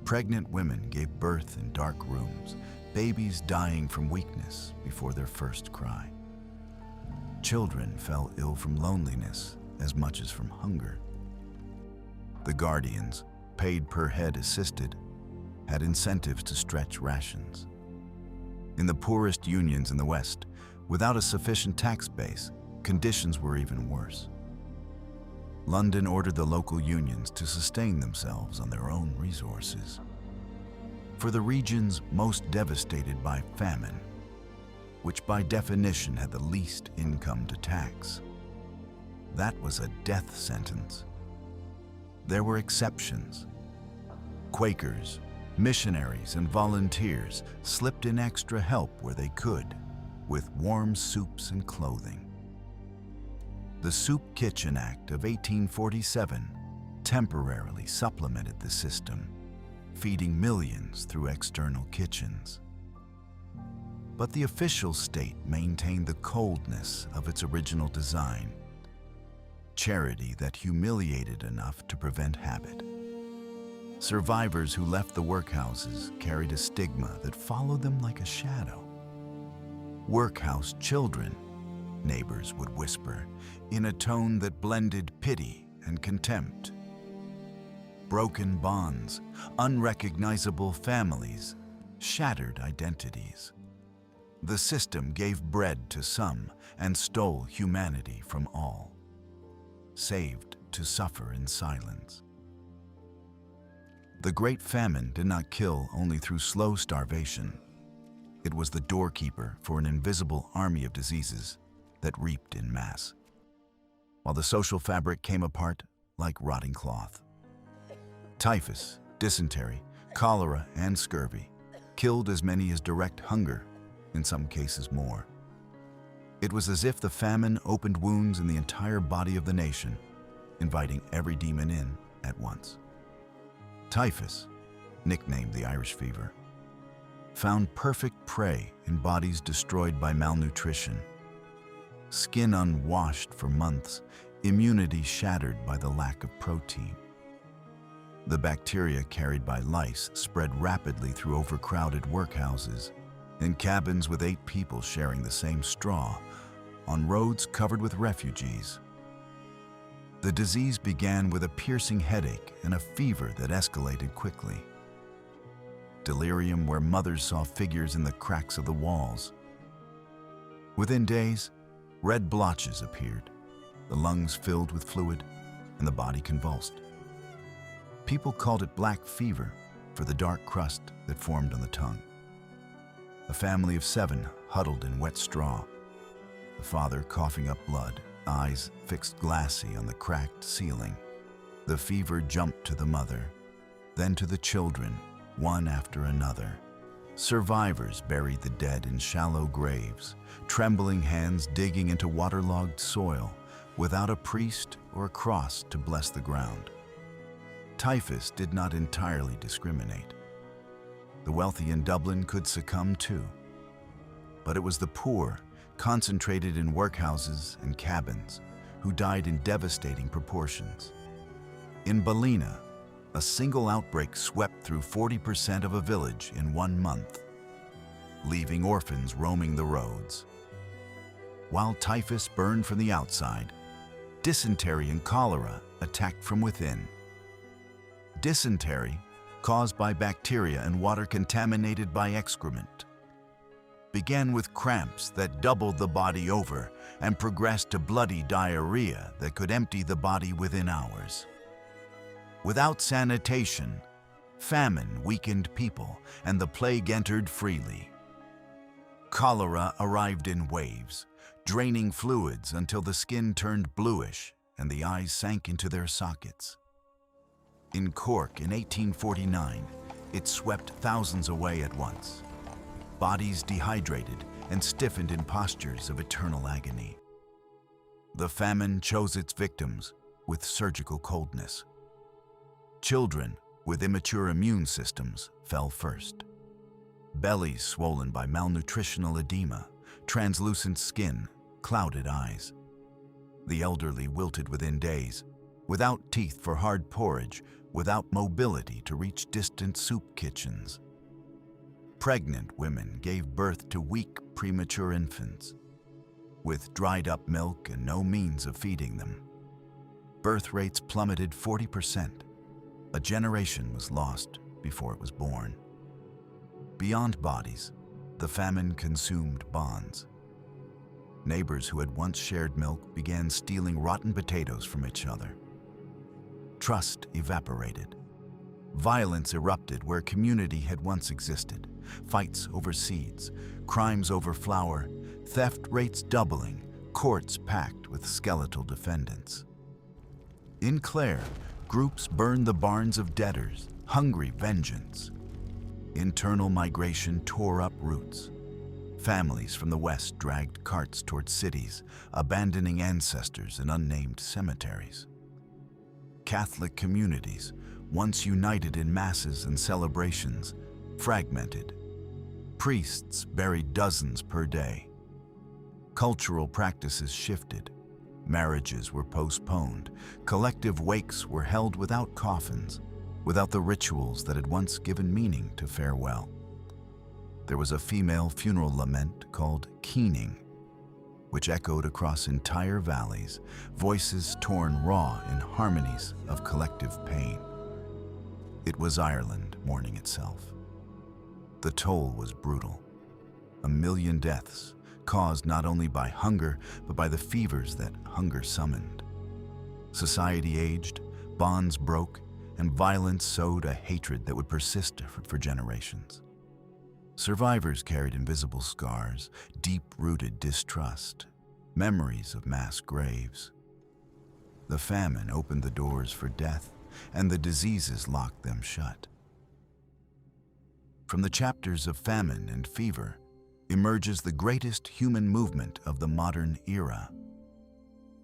Pregnant women gave birth in dark rooms, babies dying from weakness before their first cry. Children fell ill from loneliness as much as from hunger. The guardians, paid per head assisted, had incentives to stretch rations. In the poorest unions in the West, without a sufficient tax base, conditions were even worse. London ordered the local unions to sustain themselves on their own resources. For the regions most devastated by famine, which by definition had the least income to tax, that was a death sentence. There were exceptions. Quakers, missionaries, and volunteers slipped in extra help where they could, with warm soups and clothing. The Soup Kitchen Act of 1847 temporarily supplemented the system, feeding millions through external kitchens. But the official state maintained the coldness of its original design. charity that humiliated enough to prevent habit. Survivors who left the workhouses carried a stigma that followed them like a shadow. "Workhouse children," neighbors would whisper, in a tone that blended pity and contempt. Broken bonds, unrecognizable families, shattered identities. The system gave bread to some and stole humanity from all, saved to suffer in silence. The Great Famine did not kill only through slow starvation. It was the doorkeeper for an invisible army of diseases that reaped in mass, while the social fabric came apart like rotting cloth. Typhus, dysentery, cholera, and scurvy killed as many as direct hunger, in some cases more. It was as if the famine opened wounds in the entire body of the nation, inviting every demon in at once. Typhus, nicknamed the Irish fever, found perfect prey in bodies destroyed by malnutrition. Skin unwashed for months, immunity shattered by the lack of protein. The bacteria carried by lice spread rapidly through overcrowded workhouses, in cabins with 8 people sharing the same straw, on roads covered with refugees. The disease began with a piercing headache and a fever that escalated quickly. Delirium where mothers saw figures in the cracks of the walls. Within days, red blotches appeared, the lungs filled with fluid, and the body convulsed. People called it black fever for the dark crust that formed on the tongue. A family of 7 huddled in wet straw, the father coughing up blood, eyes fixed glassy on the cracked ceiling. The fever jumped to the mother, then to the children, one after another. Survivors buried the dead in shallow graves, trembling hands digging into waterlogged soil, without a priest or a cross to bless the ground. Typhus did not entirely discriminate. The wealthy in Dublin could succumb too. But it was the poor, concentrated in workhouses and cabins, who died in devastating proportions. In Ballina, a single outbreak swept through 40% of a village in 1 month, leaving orphans roaming the roads. While typhus burned from the outside, dysentery and cholera attacked from within. Dysentery, caused by bacteria and water contaminated by excrement, began with cramps that doubled the body over and progressed to bloody diarrhea that could empty the body within hours. Without sanitation, famine weakened people and the plague entered freely. Cholera arrived in waves, draining fluids until the skin turned bluish and the eyes sank into their sockets. In Cork in 1849, it swept thousands away at once, bodies dehydrated and stiffened in postures of eternal agony. The famine chose its victims with surgical coldness. Children with immature immune systems fell first. Bellies swollen by malnutritional edema, translucent skin, clouded eyes. The elderly wilted within days, without teeth for hard porridge, without mobility to reach distant soup kitchens. Pregnant women gave birth to weak, premature infants, with dried-up milk and no means of feeding them. Birth rates plummeted 40%. A generation was lost before it was born. Beyond bodies, the famine consumed bonds. Neighbors who had once shared milk began stealing rotten potatoes from each other. Trust evaporated. Violence erupted where community had once existed. Fights over seeds, crimes over flour, theft rates doubling, courts packed with skeletal defendants. In Clare, groups burned the barns of debtors, hungry vengeance. Internal migration tore up roots. Families from the west dragged carts towards cities, abandoning ancestors in unnamed cemeteries. Catholic communities, once united in masses and celebrations, fragmented. Priests buried dozens per day. Cultural practices shifted. Marriages were postponed. Collective wakes were held without coffins, without the rituals that had once given meaning to farewell. There was a female funeral lament called keening, which echoed across entire valleys, voices torn raw in harmonies of collective pain. It was Ireland mourning itself. The toll was brutal. 1 million deaths, caused not only by hunger, but by the fevers that hunger summoned. Society aged, bonds broke, and violence sowed a hatred that would persist for generations. Survivors carried invisible scars, deep-rooted distrust, memories of mass graves. The famine opened the doors for death, and the diseases locked them shut. From the chapters of famine and fever emerges the greatest human movement of the modern era,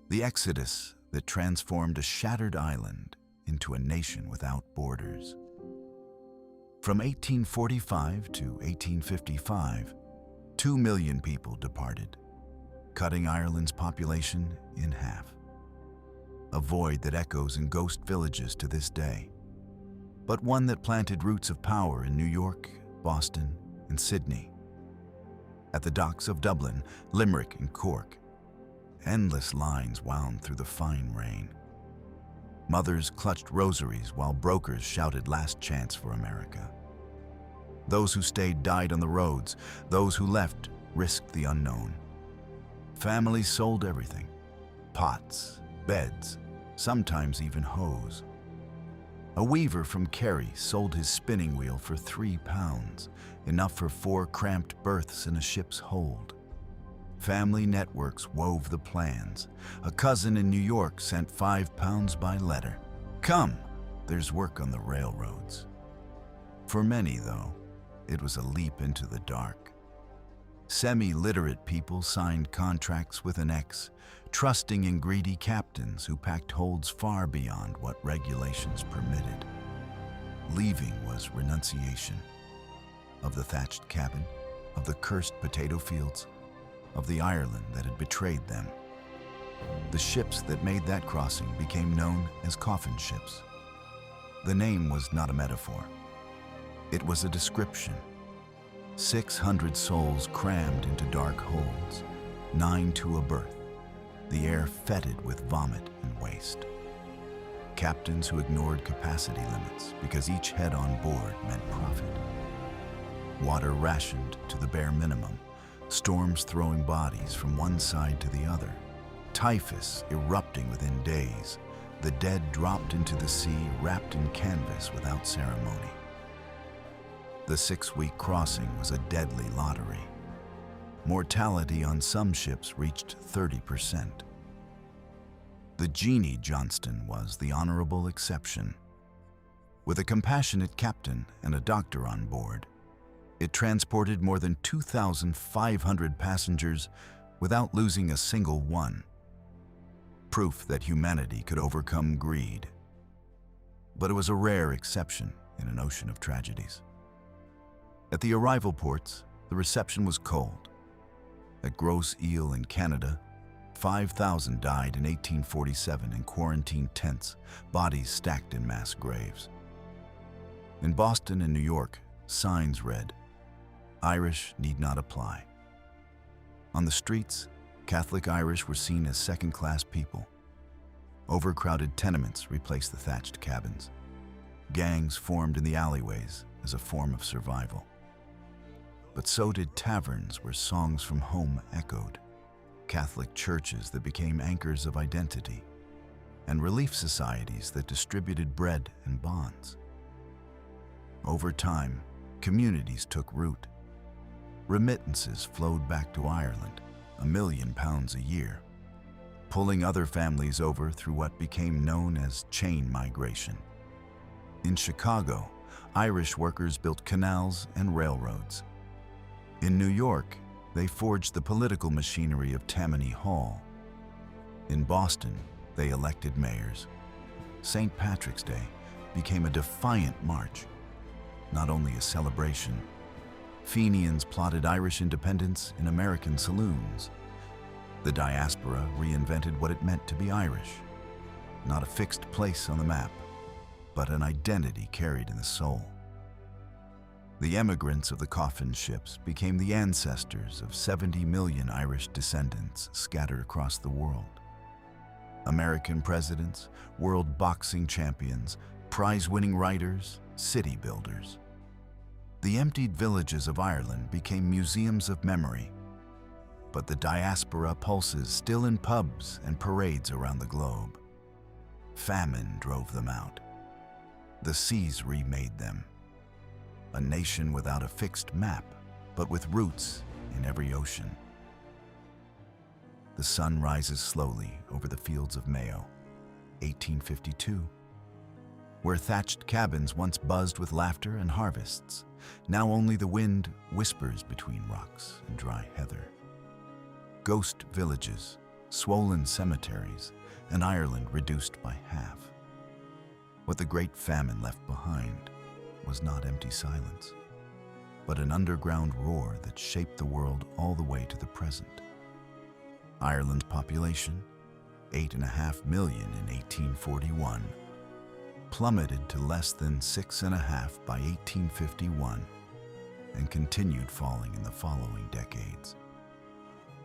the exodus that transformed a shattered island into a nation without borders. From 1845 to 1855, 2 million people departed, cutting Ireland's population in half. A void that echoes in ghost villages to this day, but one that planted roots of power in New York, Boston, and Sydney. At the docks of Dublin, Limerick, and Cork, endless lines wound through the fine rain. Mothers clutched rosaries while brokers shouted last chance for America. Those who stayed died on the roads. Those who left risked the unknown. Families sold everything: pots, beds, sometimes even hoes. A weaver from Kerry sold his spinning wheel for £3, enough for 4 cramped berths in a ship's hold. Family networks wove the plans. A cousin in New York sent £5 by letter. Come, there's work on the railroads. For many, though, it was a leap into the dark. Semi-literate people signed contracts with an X, trusting in greedy captains who packed holds far beyond what regulations permitted. Leaving was renunciation. Of the thatched cabin, of the cursed potato fields, of the Ireland that had betrayed them. The ships that made that crossing became known as coffin ships. The name was not a metaphor. It was a description. 600 souls crammed into dark holds, 9 to a berth, the air fetid with vomit and waste. Captains who ignored capacity limits because each head on board meant profit. Water rationed to the bare minimum, storms throwing bodies from one side to the other, typhus erupting within days, the dead dropped into the sea wrapped in canvas without ceremony. The 6-week crossing was a deadly lottery. Mortality on some ships reached 30%. The Jeannie Johnston was the honorable exception. With a compassionate captain and a doctor on board, it transported more than 2,500 passengers without losing a single one. Proof that humanity could overcome greed. But it was a rare exception in an ocean of tragedies. At the arrival ports, the reception was cold. At Grosse Ile in Canada, 5,000 died in 1847 in quarantine tents, bodies stacked in mass graves. In Boston and New York, signs read, "Irish need not apply." On the streets, Catholic Irish were seen as second-class people. Overcrowded tenements replaced the thatched cabins. Gangs formed in the alleyways as a form of survival. But so did taverns where songs from home echoed, Catholic churches that became anchors of identity, and relief societies that distributed bread and bonds. Over time, communities took root. Remittances flowed back to Ireland, £1 million a year, pulling other families over through what became known as chain migration. In Chicago, Irish workers built canals and railroads. In New York, they forged the political machinery of Tammany Hall. In Boston, they elected mayors. St. Patrick's Day became a defiant march, not only a celebration. Fenians plotted Irish independence in American saloons. The diaspora reinvented what it meant to be Irish, not a fixed place on the map, but an identity carried in the soul. The emigrants of the coffin ships became the ancestors of 70 million Irish descendants scattered across the world. American presidents, world boxing champions, prize-winning writers, city builders. The emptied villages of Ireland became museums of memory, but the diaspora pulses still in pubs and parades around the globe. Famine drove them out. The seas remade them. A nation without a fixed map, but with roots in every ocean. The sun rises slowly over the fields of Mayo, 1852, where thatched cabins once buzzed with laughter and harvests. Now only the wind whispers between rocks and dry heather. Ghost villages, swollen cemeteries, and Ireland reduced by half. What the Great Famine left behind was not empty silence, but an underground roar that shaped the world all the way to the present. Ireland's population, 8.5 million in 1841, plummeted to less than 6.5 by 1851, and continued falling in the following decades,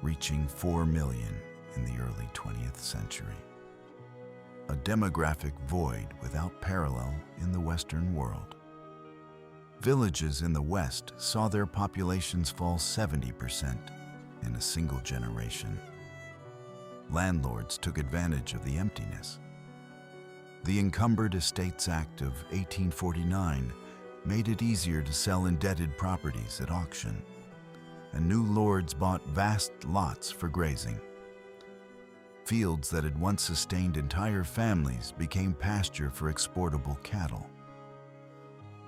reaching 4 million in the early 20th century. A demographic void without parallel in the Western world. Villages in the West saw their populations fall 70% in a single generation. Landlords took advantage of the emptiness. The Encumbered Estates Act of 1849 made it easier to sell indebted properties at auction, and new lords bought vast lots for grazing. Fields that had once sustained entire families became pasture for exportable cattle.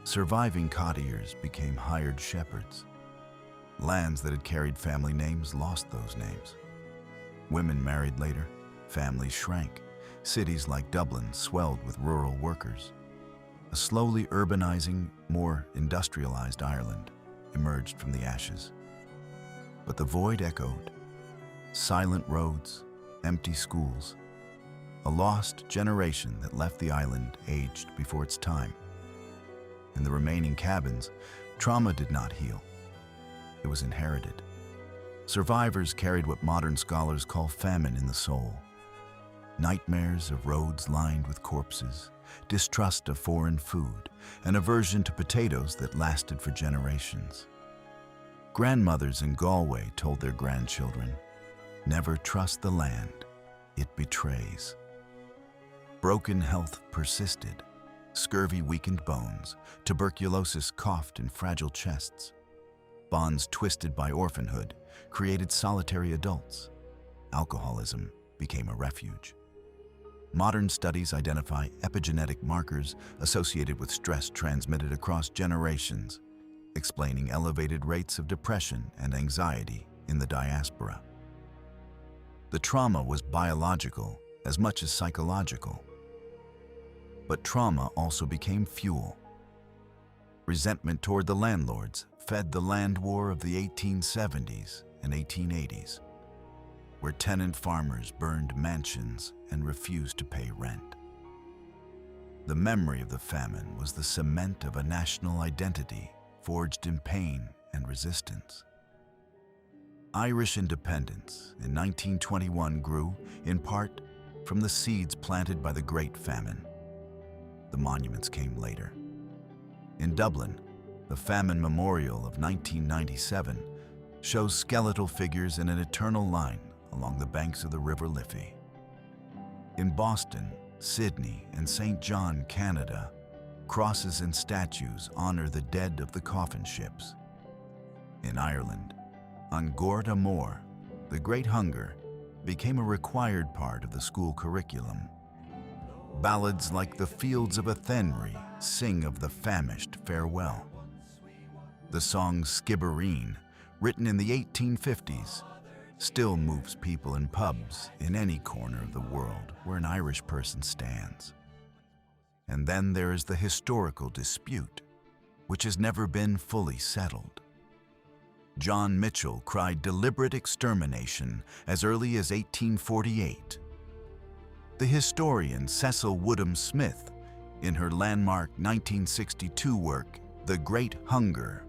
Surviving courtiers became hired shepherds. Lands that had carried family names lost those names. Women married later, families shrank. Cities like Dublin swelled with rural workers. A slowly urbanizing, more industrialized Ireland emerged from the ashes. But the void echoed. Silent roads, empty schools. A lost generation that left the island aged before its time. In the remaining cabins, trauma did not heal. It was inherited. Survivors carried what modern scholars call famine in the soul. Nightmares of roads lined with corpses, distrust of foreign food, and aversion to potatoes that lasted for generations. Grandmothers in Galway told their grandchildren, "Never trust the land, it betrays." Broken health persisted. Scurvy weakened bones, tuberculosis coughed in fragile chests. Bonds twisted by orphanhood created solitary adults. Alcoholism became a refuge. Modern studies identify epigenetic markers associated with stress transmitted across generations, explaining elevated rates of depression and anxiety in the diaspora. The trauma was biological as much as psychological. But trauma also became fuel. Resentment toward the landlords fed the land war of the 1870s and 1880s, where tenant farmers burned mansions and refused to pay rent. The memory of the famine was the cement of a national identity forged in pain and resistance. Irish independence in 1921 grew, in part, from the seeds planted by the Great Famine. The monuments came later. In Dublin, the Famine Memorial of 1997 shows skeletal figures in an eternal line along the banks of the River Liffey. In Boston, Sydney, and St. John, Canada, crosses and statues honor the dead of the coffin ships. In Ireland, on Gorta Mór, the Great Hunger became a required part of the school curriculum. Ballads like The Fields of Athenry sing of the famished farewell. The song Skibbereen, written in the 1850s, still moves people in pubs in any corner of the world where an Irish person stands. And then there is the historical dispute, which has never been fully settled. John Mitchell cried deliberate extermination as early as 1848. The historian Cecil Woodham Smith, in her landmark 1962 work, The Great Hunger,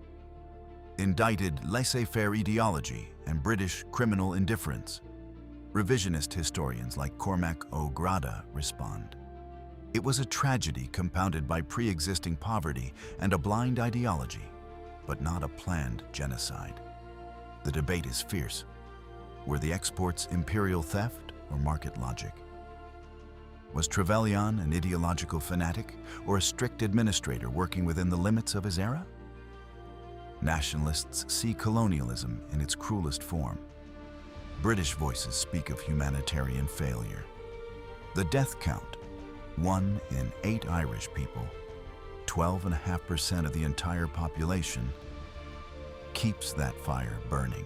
indicted laissez-faire ideology and British criminal indifference. Revisionist historians like Cormac O'Grada respond. It was a tragedy compounded by pre-existing poverty and a blind ideology, but not a planned genocide. The debate is fierce. Were the exports imperial theft or market logic? Was Trevelyan an ideological fanatic or a strict administrator working within the limits of his era? Nationalists see colonialism in its cruelest form. British voices speak of humanitarian failure. The death count, 1 in 8 Irish people, 12.5% of the entire population, keeps that fire burning.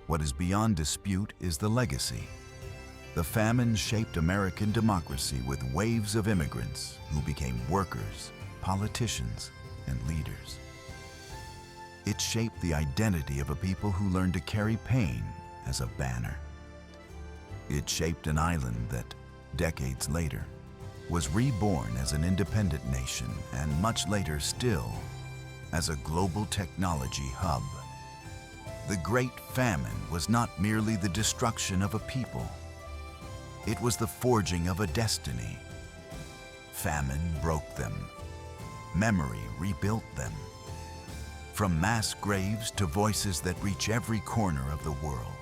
What is beyond dispute is the legacy. The famine shaped American democracy with waves of immigrants who became workers, politicians, and leaders. It shaped the identity of a people who learned to carry pain as a banner. It shaped an island that, decades later, was reborn as an independent nation and much later still as a global technology hub. The Great Famine was not merely the destruction of a people. It was the forging of a destiny. Famine broke them. Memory rebuilt them. From mass graves to voices that reach every corner of the world.